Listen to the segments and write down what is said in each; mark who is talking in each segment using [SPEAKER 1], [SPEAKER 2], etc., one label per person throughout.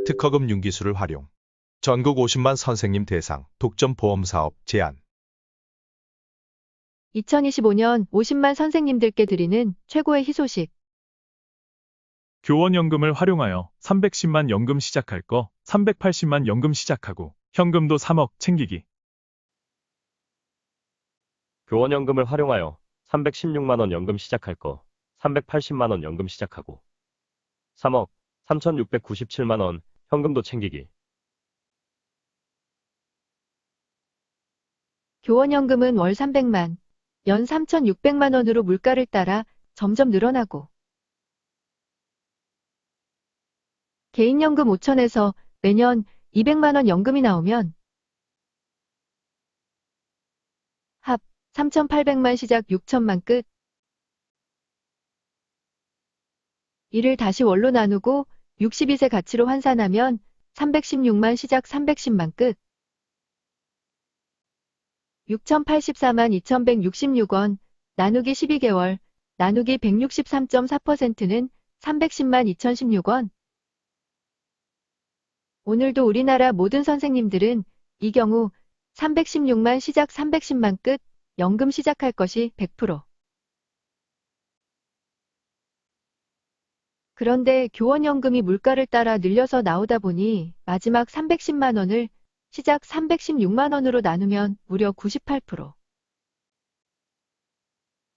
[SPEAKER 1] 특허금 융기술을 활용. 전국 50만 선생님 대상 독점 보험 사업 제안.
[SPEAKER 2] 2025년 50만 선생님들께 드리는 최고의 희소식.
[SPEAKER 3] 교원연금을 활용하여 310만 연금 시작할 거 380만 연금 시작하고 현금도 3억 챙기기.
[SPEAKER 4] 교원연금을 활용하여 316만 원 연금 시작할 거 380만 원 연금 시작하고 3억 3,697만 원 현금도 챙기기.
[SPEAKER 2] 교원연금은 월 300만, 연 3,600만 원으로 물가를 따라 점점 늘어나고 개인연금 5천에서 매년 200만 원 연금이 나오면 합 3,800만 시작 6천만 끝. 이를 다시 월로 나누고 62세 가치로 환산하면 316만 시작 310만 끝. 6,084만 2,166원, 나누기 12개월, 나누기 163.4%는 310만 2,016원. 오늘도 우리나라 모든 선생님들은 이 경우 316만 시작 310만 끝, 연금 시작할 것이 100%. 그런데 교원연금이 물가를 따라 늘려서 나오다 보니 마지막 310만 원을 시작 316만 원으로 나누면 무려 98%.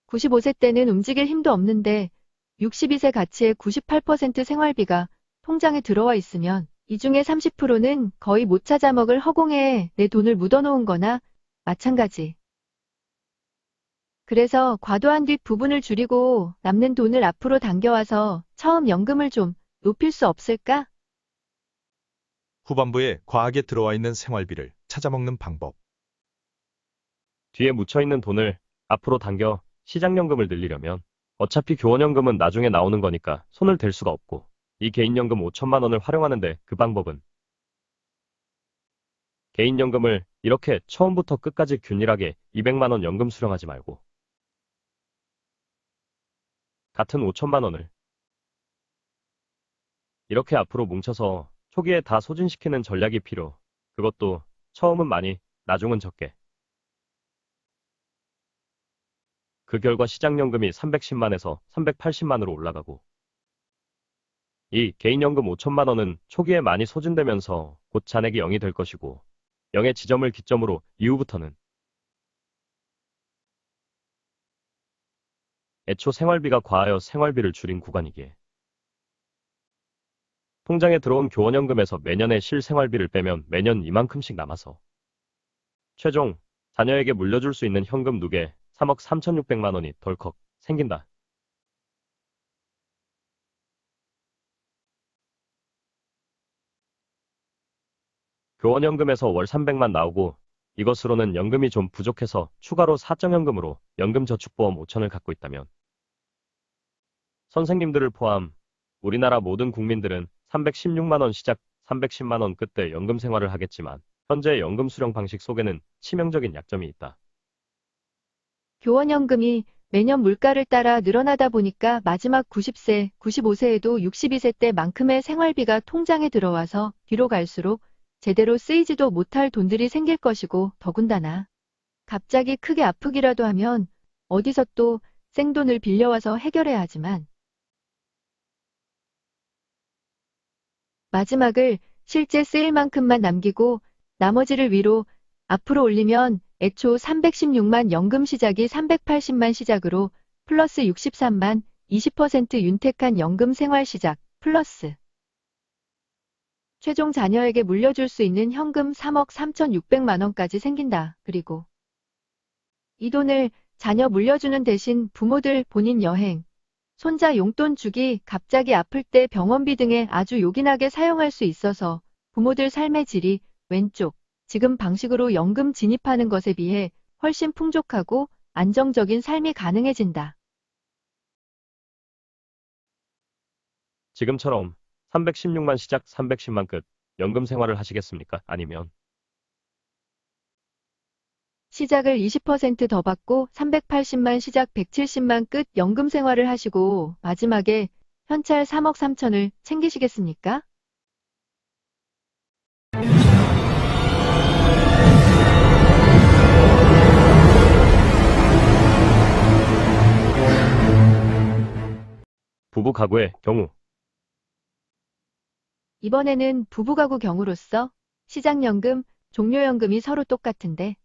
[SPEAKER 2] 95세 때는 움직일 힘도 없는데 62세 가치의 98% 생활비가 통장에 들어와 있으면 이 중에 30%는 거의 못 찾아 먹을 허공에 내 돈을 묻어놓은 거나 마찬가지. 그래서 과도한 뒷 부분을 줄이고 남는 돈을 앞으로 당겨와서 처음 연금을 좀 높일 수 없을까?
[SPEAKER 1] 후반부에 과하게 들어와 있는 생활비를 찾아먹는 방법.
[SPEAKER 4] 뒤에 묻혀있는 돈을 앞으로 당겨 시장연금을 늘리려면 어차피 교원연금은 나중에 나오는 거니까 손을 댈 수가 없고 이 개인연금 5천만 원을 활용하는데 그 방법은 개인연금을 이렇게 처음부터 끝까지 균일하게 200만 원 연금 수령하지 말고 같은 5천만 원을 이렇게 앞으로 뭉쳐서 초기에 다 소진시키는 전략이 필요. 그것도 처음은 많이, 나중은 적게. 그 결과 시장연금이 310만에서 380만으로 올라가고 이 개인연금 5천만 원은 초기에 많이 소진되면서 곧 잔액이 0이 될 것이고 0의 지점을 기점으로 이후부터는 애초 생활비가 과하여 생활비를 줄인 구간이기에 통장에 들어온 교원연금에서 매년의 실생활비를 빼면 매년 이만큼씩 남아서 최종 자녀에게 물려줄 수 있는 현금 누계 3억 3,600만 원이 덜컥 생긴다. 교원연금에서 월 300만 나오고 이것으로는 연금이 좀 부족해서 추가로 사적연금으로 연금저축보험 5천을 갖고 있다면 선생님들을 포함 우리나라 모든 국민들은 316만 원 시작 310만 원 끝대 연금 생활을 하겠지만 현재 연금 수령 방식 속에는 치명적인 약점이 있다.
[SPEAKER 2] 교원연금이 매년 물가를 따라 늘어나다 보니까 마지막 90세, 95세에도 62세 때만큼의 생활비가 통장에 들어와서 뒤로 갈수록 제대로 쓰이지도 못할 돈들이 생길 것이고 더군다나 갑자기 크게 아프기라도 하면 어디서 또 생돈을 빌려와서 해결해야 하지만 마지막을 실제 쓰일 만큼만 남기고 나머지를 위로 앞으로 올리면 애초 316만 연금 시작이 380만 시작으로 플러스 63만 20% 윤택한 연금 생활 시작 플러스 최종 자녀에게 물려줄 수 있는 현금 3억 3,600만 원까지 생긴다. 그리고 이 돈을 자녀 물려주는 대신 부모들 본인 여행, 손자 용돈 주기, 갑자기 아플 때 병원비 등에 아주 요긴하게 사용할 수 있어서 부모들 삶의 질이 왼쪽, 지금 방식으로 연금 진입하는 것에 비해 훨씬 풍족하고 안정적인 삶이 가능해진다.
[SPEAKER 4] 지금처럼 316만 시작 310만 끝 연금 생활을 하시겠습니까? 아니면
[SPEAKER 2] 시작을 20% 더 받고 380만 시작 170만 끝 연금 생활을 하시고 마지막에 현찰 3억 3천을 챙기시겠습니까?
[SPEAKER 4] 부부 가구의 경우
[SPEAKER 2] 이번에는 부부가구 경우로서 시작연금, 종료연금이 서로 똑같은데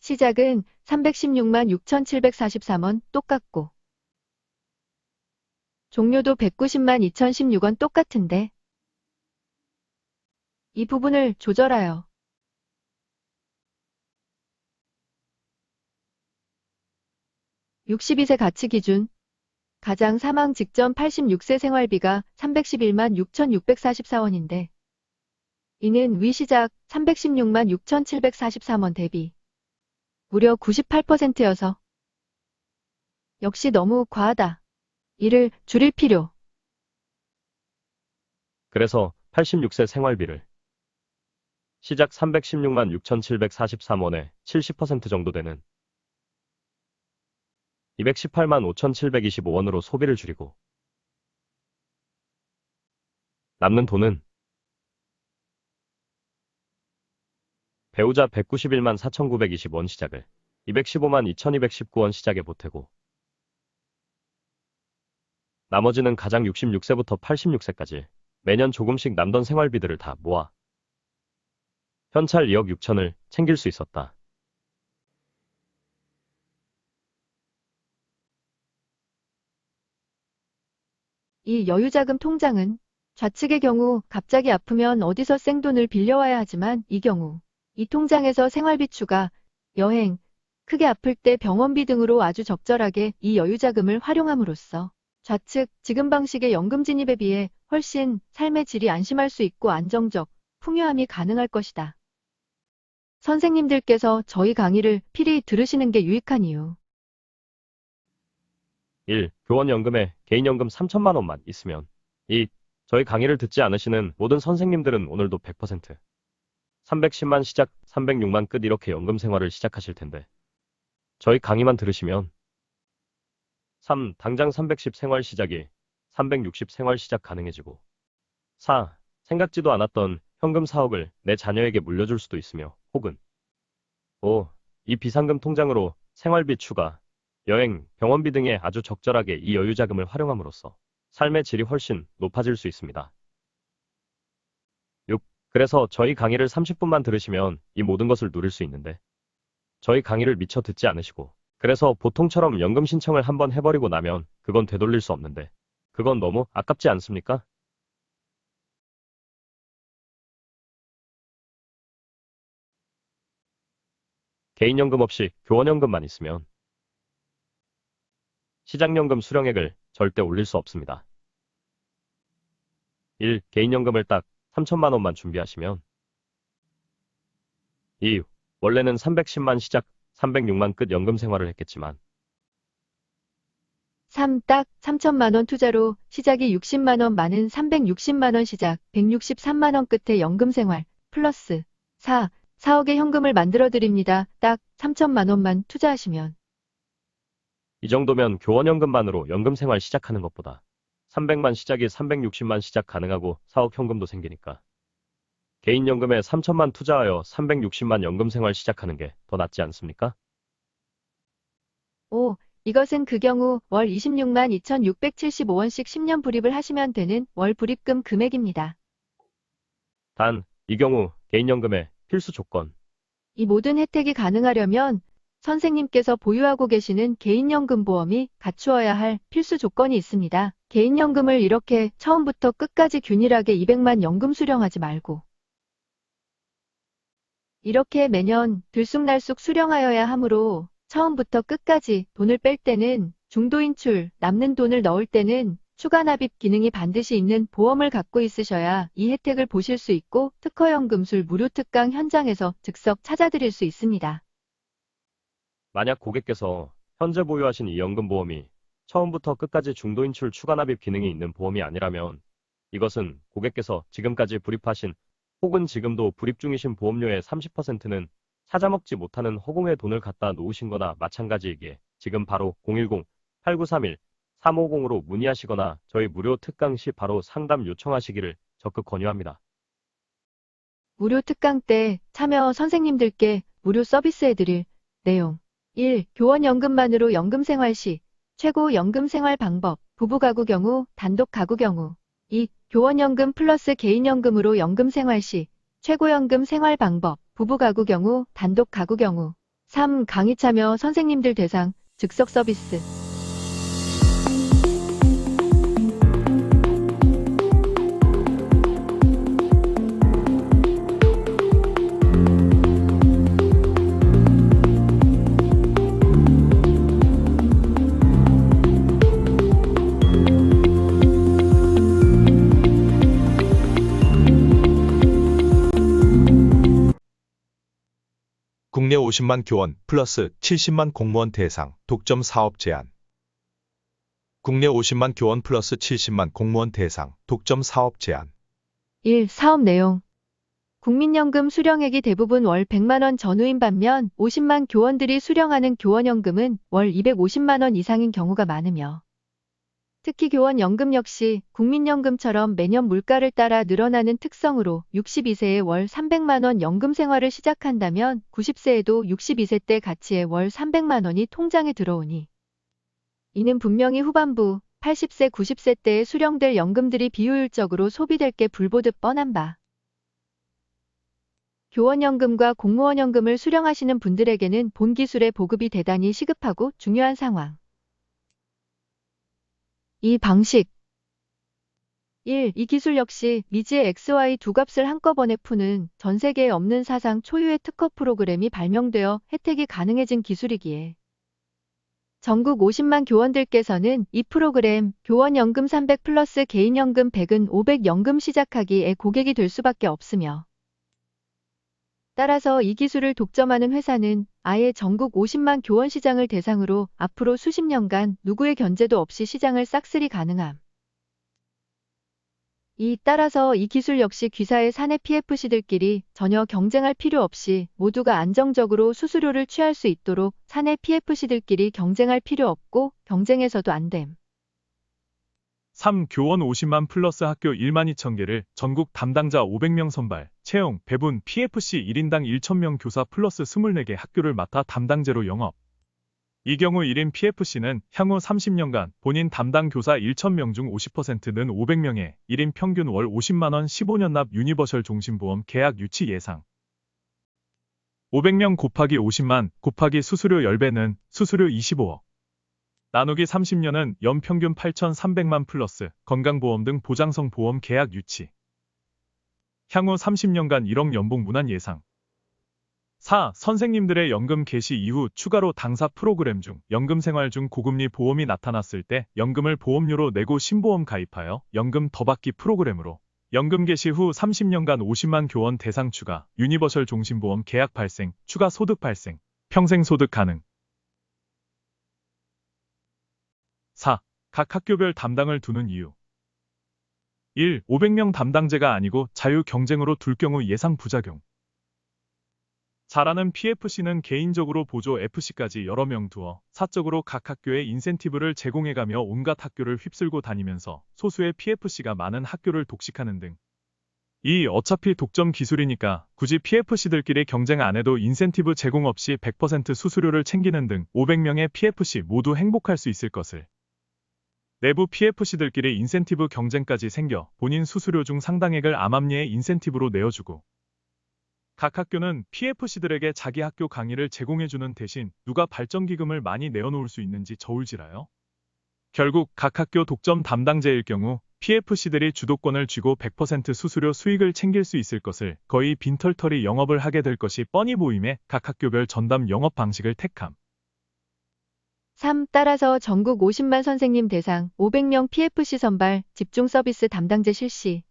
[SPEAKER 2] 시작은 316만 6,743원 똑같고 종료도 190만 2,016원 똑같은데 이 부분을 조절하여 62세 가치 기준 가장 사망 직전 86세 생활비가 311만 6,644원인데 이는 위 시작 316만 6,743원 대비 무려 98%여서 역시 너무 과하다. 이를 줄일 필요.
[SPEAKER 4] 그래서 86세 생활비를 시작 316만 6,743원에 70% 정도 되는 218만 5,725원으로 소비를 줄이고 남는 돈은 배우자 191만 4,920원 시작을 215만 2,219원 시작에 보태고 나머지는 가장 66세부터 86세까지 매년 조금씩 남던 생활비들을 다 모아 현찰 2억 6천을 챙길 수 있었다.
[SPEAKER 2] 이 여유자금 통장은 좌측의 경우 갑자기 아프면 어디서 생돈을 빌려와야 하지만 이 경우 이 통장에서 생활비 추가, 여행, 크게 아플 때 병원비 등으로 아주 적절하게 이 여유자금을 활용함으로써 좌측 지금 방식의 연금 진입에 비해 훨씬 삶의 질이 안심할 수 있고 안정적, 풍요함이 가능할 것이다. 선생님들께서 저희 강의를 필히 들으시는 게 유익한 이유.
[SPEAKER 4] 1. 교원연금에 개인연금 3천만 원만 있으면 2. 저희 강의를 듣지 않으시는 모든 선생님들은 오늘도 100% 310만 시작, 306만 끝 이렇게 연금 생활을 시작하실 텐데 저희 강의만 들으시면 3. 당장 310 생활 시작이 360 생활 시작 가능해지고 4. 생각지도 않았던 현금 4억을 내 자녀에게 물려줄 수도 있으며 혹은 5. 이 비상금 통장으로 생활비 추가, 여행, 병원비 등에 아주 적절하게 이 여유자금을 활용함으로써 삶의 질이 훨씬 높아질 수 있습니다. 6. 그래서 저희 강의를 30분만 들으시면 이 모든 것을 누릴 수 있는데 저희 강의를 미처 듣지 않으시고 그래서 보통처럼 연금 신청을 한번 해버리고 나면 그건 되돌릴 수 없는데 그건 너무 아깝지 않습니까? 개인연금 없이 교원연금만 있으면 시작연금 수령액을 절대 올릴 수 없습니다. 1. 개인연금을 딱 3천만 원만 준비하시면 2. 원래는 310만 시작, 306만 끝 연금 생활을 했겠지만
[SPEAKER 2] 3. 딱 3천만 원 투자로 시작이 60만 원 많은 360만 원 시작, 163만 원 끝에 연금 생활, 플러스 4. 4억의 현금을 만들어 드립니다. 딱 3천만 원만 투자하시면
[SPEAKER 4] 이 정도면 교원연금만으로 연금 생활 시작하는 것보다 300만 시작이 360만 시작 가능하고 4억 현금도 생기니까 개인연금에 3천만 투자하여 360만 연금 생활 시작하는 게 더 낫지 않습니까?
[SPEAKER 2] 5. 이것은 그 경우 월 26만 2,675원씩 10년 불입을 하시면 되는 월 불입금 금액입니다.
[SPEAKER 4] 단, 이 경우 개인연금의 필수 조건
[SPEAKER 2] 이 모든 혜택이 가능하려면 선생님께서 보유하고 계시는 개인연금 보험이 갖추어야 할 필수 조건이 있습니다. 개인연금을 이렇게 처음부터 끝까지 균일하게 200만 연금 수령하지 말고 이렇게 매년 들쑥날쑥 수령하여야 하므로 처음부터 끝까지 돈을 뺄 때는 중도인출, 남는 돈을 넣을 때는 추가 납입 기능이 반드시 있는 보험을 갖고 있으셔야 이 혜택을 보실 수 있고 특허연금술 무료 특강 현장에서 즉석 찾아드릴 수 있습니다.
[SPEAKER 4] 만약 고객께서 현재 보유하신 이 연금보험이 처음부터 끝까지 중도인출 추가 납입 기능이 있는 보험이 아니라면 이것은 고객께서 지금까지 불입하신 혹은 지금도 불입 중이신 보험료의 30%는 찾아먹지 못하는 허공에 돈을 갖다 놓으신 거나 마찬가지이기에 지금 바로 010-8931-350으로 문의하시거나 저희 무료 특강 시 바로 상담 요청하시기를 적극 권유합니다.
[SPEAKER 2] 무료 특강 때 참여 선생님들께 무료 서비스해드릴 내용 1. 교원연금만으로 연금생활 시 최고 연금 생활 방법, 부부 가구 경우, 단독 가구 경우. 2. 교원연금 플러스 개인연금으로 연금 생활 시, 최고연금 생활 방법, 부부 가구 경우, 단독 가구 경우. 3. 강의 참여 선생님들 대상, 즉석 서비스.
[SPEAKER 1] 국내 50만 교원 플러스 70만 공무원 대상 독점 사업 제안. 국내 50만 교원 플러스 70만 공무원 대상 독점 사업 제안.
[SPEAKER 2] 1. 사업 내용. 국민연금 수령액이 대부분 월 100만 원 전후인 반면 50만 교원들이 수령하는 교원연금은 월 250만 원 이상인 경우가 많으며, 특히 교원연금 역시 국민연금처럼 매년 물가를 따라 늘어나는 특성으로 62세에 월 300만 원 연금 생활을 시작한다면 90세에도 62세 때 가치의 월 300만 원이 통장에 들어오니, 이는 분명히 후반부 80세, 90세 때에 수령될 연금들이 비효율적으로 소비될 게 불보듯 뻔한 바. 교원연금과 공무원연금을 수령하시는 분들에게는 본 기술의 보급이 대단히 시급하고 중요한 상황. 이 방식. 1. 이 기술 역시 미지의 XY 두 값을 한꺼번에 푸는 전 세계에 없는 사상 초유의 특허 프로그램이 발명되어 혜택이 가능해진 기술이기에 전국 50만 교원들께서는 이 프로그램 교원연금 300 플러스 개인연금 100은 500 연금 시작하기에 고객이 될 수밖에 없으며, 따라서 이 기술을 독점하는 회사는 아예 전국 50만 교원 시장을 대상으로 앞으로 수십 년간 누구의 견제도 없이 시장을 싹쓸이 가능함. 따라서 이 기술 역시 귀사의 사내 PFC들끼리 전혀 경쟁할 필요 없이 모두가 안정적으로 수수료를 취할 수 있도록 사내 PFC들끼리 경쟁할 필요 없고 경쟁해서도 안 됨.
[SPEAKER 3] 3. 교원 50만 플러스 학교 1만 2천 개를 전국 담당자 500명 선발, 채용, 배분, PFC 1인당 1,000명 교사 플러스 24개 학교를 맡아 담당제로 영업. 이 경우 1인 PFC는 향후 30년간 본인 담당 교사 1,000명 중 50%는 500명에 1인 평균 월 50만 원 15년 납 유니버셜 종신보험 계약 유치 예상. 500명 곱하기 50만 곱하기 수수료 10배는 수수료 25억. 나누기 30년은 연평균 8,300만 플러스 건강보험 등 보장성 보험 계약 유치. 향후 30년간 1억 연봉 문안 예상. 4. 선생님들의 연금 개시 이후 추가로 당사 프로그램 중 연금 생활 중 고금리 보험이 나타났을 때 연금을 보험료로 내고 신보험 가입하여 연금 더 받기 프로그램으로 연금 개시 후 30년간 50만 교원 대상 추가 유니버셜 종신보험 계약 발생, 추가 소득 발생, 평생 소득 가능. 4. 각 학교별 담당을 두는 이유. 1. 500명 담당제가 아니고 자유 경쟁으로 둘 경우 예상 부작용. 잘하는 PFC는 개인적으로 보조 FC까지 여러 명 두어 사적으로 각 학교에 인센티브를 제공해가며 온갖 학교를 휩쓸고 다니면서 소수의 PFC가 많은 학교를 독식하는 등. 2. 어차피 독점 기술이니까 굳이 PFC들끼리 경쟁 안 해도 인센티브 제공 없이 100% 수수료를 챙기는 등 500명의 PFC 모두 행복할 수 있을 것을. 내부 PFC들끼리 인센티브 경쟁까지 생겨 본인 수수료 중 상당액을 암암리에 인센티브로 내어주고, 각 학교는 PFC들에게 자기 학교 강의를 제공해주는 대신 누가 발전기금을 많이 내어놓을 수 있는지 저울질하여 결국 각 학교 독점 담당제일 경우 PFC들이 주도권을 쥐고 100% 수수료 수익을 챙길 수 있을 것을 거의 빈털터리 영업을 하게 될 것이 뻔히 보임에 각 학교별 전담 영업 방식을 택함.
[SPEAKER 2] 3. 따라서 전국 50만 선생님 대상 500명 PFC 선발 집중 서비스 담당제 실시.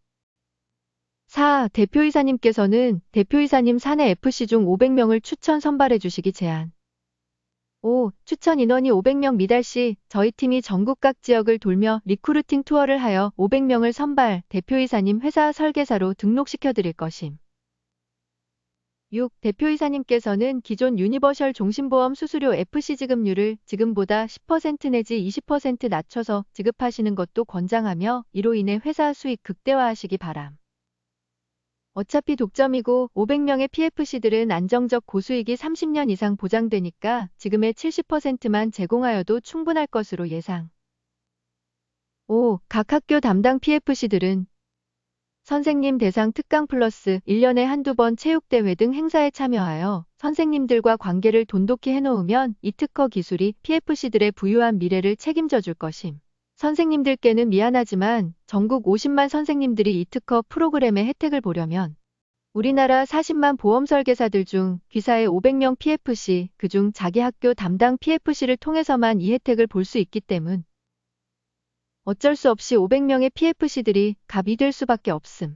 [SPEAKER 2] 4. 대표이사님께서는 대표이사님 사내 FC 중 500명을 추천 선발해 주시기 제안. 5. 추천 인원이 500명 미달 시 저희 팀이 전국 각 지역을 돌며 리크루팅 투어를 하여 500명을 선발 대표이사님 회사 설계사로 등록시켜 드릴 것임. 6. 대표이사님께서는 기존 유니버셜 종신보험 수수료 FC 지급률을 지금보다 10% 내지 20% 낮춰서 지급하시는 것도 권장하며 이로 인해 회사 수익 극대화하시기 바람. 어차피 독점이고 500명의 PFC들은 안정적 고수익이 30년 이상 보장되니까 지금의 70%만 제공하여도 충분할 것으로 예상. 5. 각 학교 담당 PFC들은 선생님 대상 특강 플러스 1년에 한두 번 체육대회 등 행사에 참여하여 선생님들과 관계를 돈독히 해놓으면 이 특허 기술이 PFC들의 부유한 미래를 책임져 줄 것임. 선생님들께는 미안하지만 전국 50만 선생님들이 이 특허 프로그램의 혜택을 보려면 우리나라 40만 보험 설계사들 중 귀사의 500명 PFC, 그중 자기 학교 담당 PFC를 통해서만 이 혜택을 볼 수 있기 때문 어쩔 수 없이 500명의 PFC들이 갑이 될 수밖에 없음.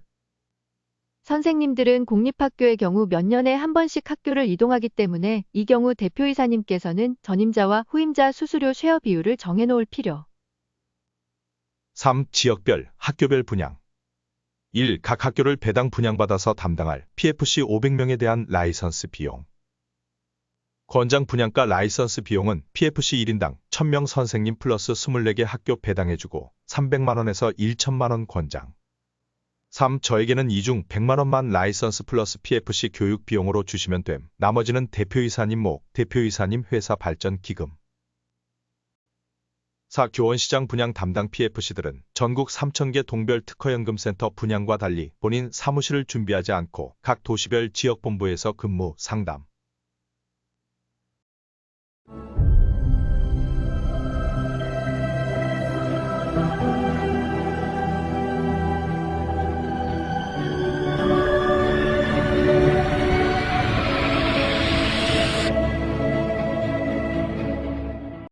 [SPEAKER 2] 선생님들은 공립학교의 경우 몇 년에 한 번씩 학교를 이동하기 때문에 이 경우 대표이사님께서는 전임자와 후임자 수수료 쉐어 비율을 정해놓을 필요.
[SPEAKER 1] 3. 지역별, 학교별 분양. 1. 각 학교를 배당 분양받아서 담당할 PFC 500명에 대한 라이선스 비용. 권장 분양가 라이선스 비용은 PFC 1인당 1000명 선생님 플러스 24개 학교 배당해주고 300만원에서 1천만원 권장. 3. 저에게는 이중 100만원만 라이선스 플러스 PFC 교육 비용으로 주시면 됨. 나머지는 대표이사님 목, 대표이사님 회사 발전 기금. 4. 교원시장 분양 담당 PFC들은 전국 3000개 동별 특허연금센터 분양과 달리 본인 사무실을 준비하지 않고 각 도시별 지역본부에서 근무, 상담,